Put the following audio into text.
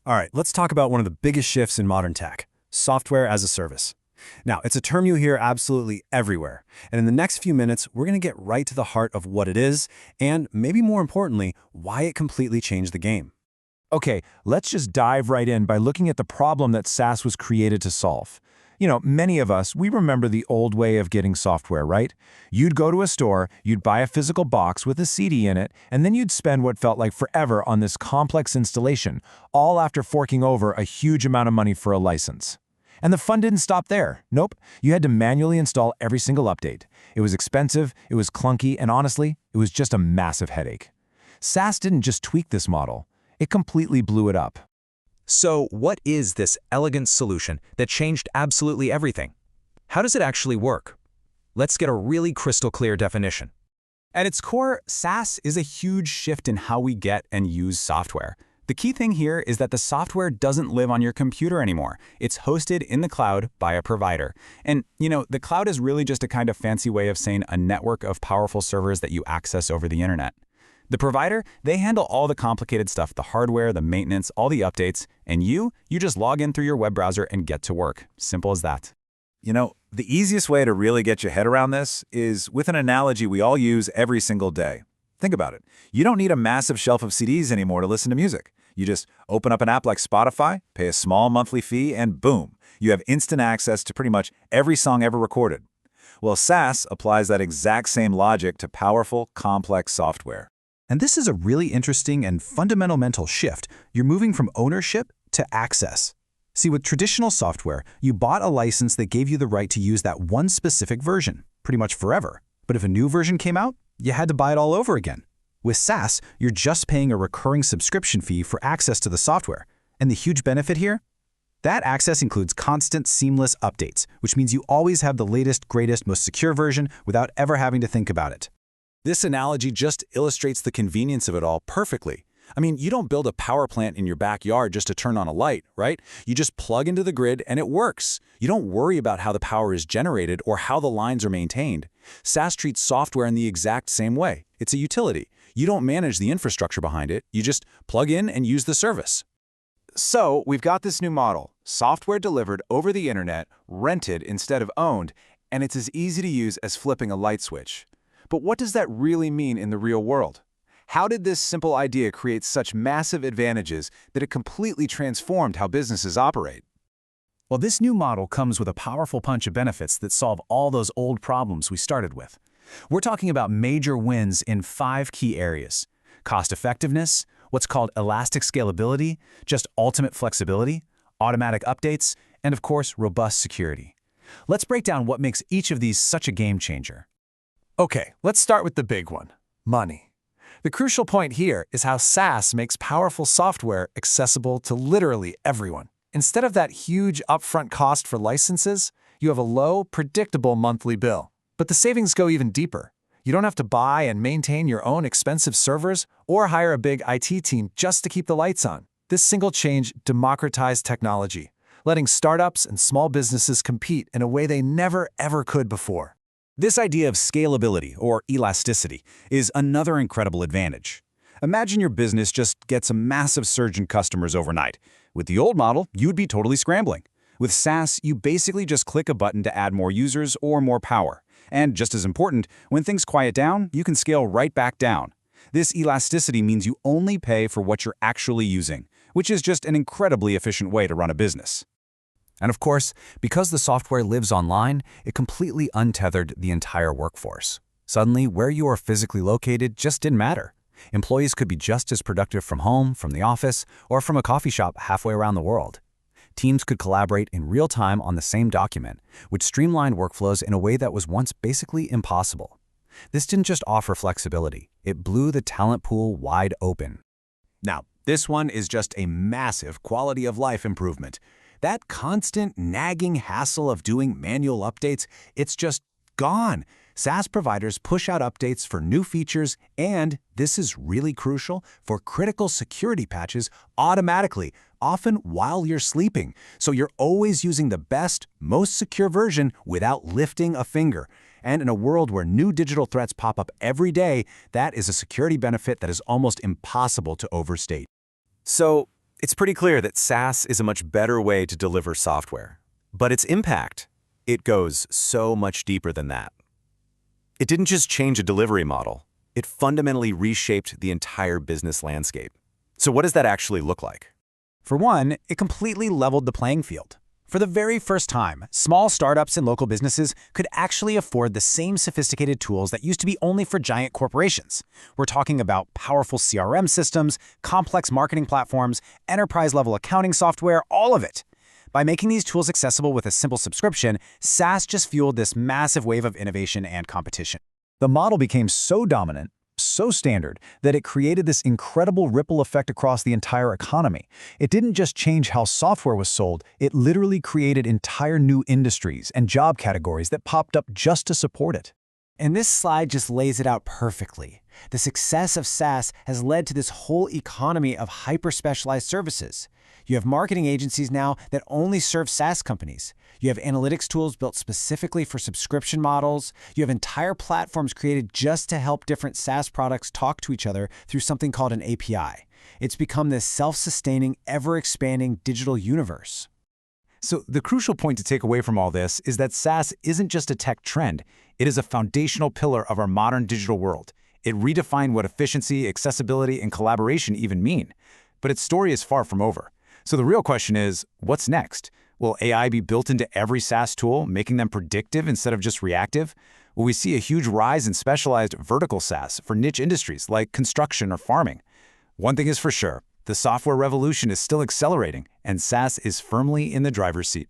All right, let's talk about one of the biggest shifts in modern tech, software as a service. Now, it's a term you hear absolutely everywhere, and in the next few minutes, we're going to get right to the heart of what it is, and maybe more importantly, why it completely changed the game. Okay, let's just dive right in by looking at the problem that SaaS was created to solve. Many of us, we remember the old way of getting software, right? You'd go to a store, you'd buy a physical box with a CD in it, and then you'd spend what felt like forever on this complex installation, all after forking over a huge amount of money for a license. And the fun didn't stop there. Nope, you had to manually install every single update. It was expensive, it was clunky, and honestly, it was just a massive headache. SaaS didn't just tweak this model, it completely blew it up. So what is this elegant solution that changed absolutely everything? How does it actually work? Let's get a really crystal clear definition. At its core, SaaS is a huge shift in how we get and use software. The key thing here is that the software doesn't live on your computer anymore. It's hosted in the cloud by a provider. And, the cloud is really just a kind of fancy way of saying a network of powerful servers that you access over the internet. The provider, they handle all the complicated stuff, the hardware, the maintenance, all the updates, and you just log in through your web browser and get to work. Simple as that. The easiest way to really get your head around this is with an analogy we all use every single day. Think about it. You don't need a massive shelf of CDs anymore to listen to music. You just open up an app like Spotify, pay a small monthly fee, and boom, you have instant access to pretty much every song ever recorded. Well, SaaS applies that exact same logic to powerful, complex software. And this is a really interesting and fundamental mental shift. You're moving from ownership to access. See, with traditional software, you bought a license that gave you the right to use that one specific version, pretty much forever. But if a new version came out, you had to buy it all over again. With SaaS, you're just paying a recurring subscription fee for access to the software. And the huge benefit here? That access includes constant, seamless updates, which means you always have the latest, greatest, most secure version without ever having to think about it. This analogy just illustrates the convenience of it all perfectly. I mean, you don't build a power plant in your backyard just to turn on a light, right? You just plug into the grid and it works. You don't worry about how the power is generated or how the lines are maintained. SaaS treats software in the exact same way. It's a utility. You don't manage the infrastructure behind it. You just plug in and use the service. So, we've got this new model, software delivered over the internet, rented instead of owned, and it's as easy to use as flipping a light switch. But what does that really mean in the real world? How did this simple idea create such massive advantages that it completely transformed how businesses operate? Well, this new model comes with a powerful punch of benefits that solve all those old problems we started with. We're talking about major wins in 5 key areas: cost effectiveness, what's called elastic scalability, just ultimate flexibility, automatic updates, and of course, robust security. Let's break down what makes each of these such a game changer. Okay, let's start with the big one, money. The crucial point here is how SaaS makes powerful software accessible to literally everyone. Instead of that huge upfront cost for licenses, you have a low, predictable monthly bill. But the savings go even deeper. You don't have to buy and maintain your own expensive servers or hire a big IT team just to keep the lights on. This single change democratized technology, letting startups and small businesses compete in a way they never ever could before. This idea of scalability, or elasticity, is another incredible advantage. Imagine your business just gets a massive surge in customers overnight. With the old model, you'd be totally scrambling. With SaaS, you basically just click a button to add more users or more power. And just as important, when things quiet down, you can scale right back down. This elasticity means you only pay for what you're actually using, which is just an incredibly efficient way to run a business. And of course, because the software lives online, it completely untethered the entire workforce. Suddenly, where you are physically located just didn't matter. Employees could be just as productive from home, from the office, or from a coffee shop halfway around the world. Teams could collaborate in real time on the same document, which streamlined workflows in a way that was once basically impossible. This didn't just offer flexibility, it blew the talent pool wide open. Now, this one is just a massive quality of life improvement. That constant nagging hassle of doing manual updates, it's just gone. SaaS providers push out updates for new features and, this is really crucial, for critical security patches automatically, often while you're sleeping. So you're always using the best, most secure version without lifting a finger. And in a world where new digital threats pop up every day, that is a security benefit that is almost impossible to overstate. So, It's pretty clear that SaaS is a much better way to deliver software. But its impact, it goes so much deeper than that. It didn't just change a delivery model. It fundamentally reshaped the entire business landscape. So what does that actually look like? For one, it completely leveled the playing field. For the very first time, small startups and local businesses could actually afford the same sophisticated tools that used to be only for giant corporations. We're talking about powerful CRM systems, complex marketing platforms, enterprise-level accounting software, all of it. By making these tools accessible with a simple subscription, SaaS just fueled this massive wave of innovation and competition. The model became so dominant, so standard, that it created this incredible ripple effect across the entire economy. It didn't just change how software was sold, it literally created entire new industries and job categories that popped up just to support it. And this slide just lays it out perfectly. The success of SaaS has led to this whole economy of hyper-specialized services. You have marketing agencies now that only serve SaaS companies. You have analytics tools built specifically for subscription models. You have entire platforms created just to help different SaaS products talk to each other through something called an API. It's become this self-sustaining, ever-expanding digital universe. So the crucial point to take away from all this is that SaaS isn't just a tech trend. It is a foundational pillar of our modern digital world. It redefined what efficiency, accessibility, and collaboration even mean. But its story is far from over. So the real question is, what's next? Will AI be built into every SaaS tool, making them predictive instead of just reactive? Will we see a huge rise in specialized vertical SaaS for niche industries like construction or farming? One thing is for sure, the software revolution is still accelerating, and SaaS is firmly in the driver's seat.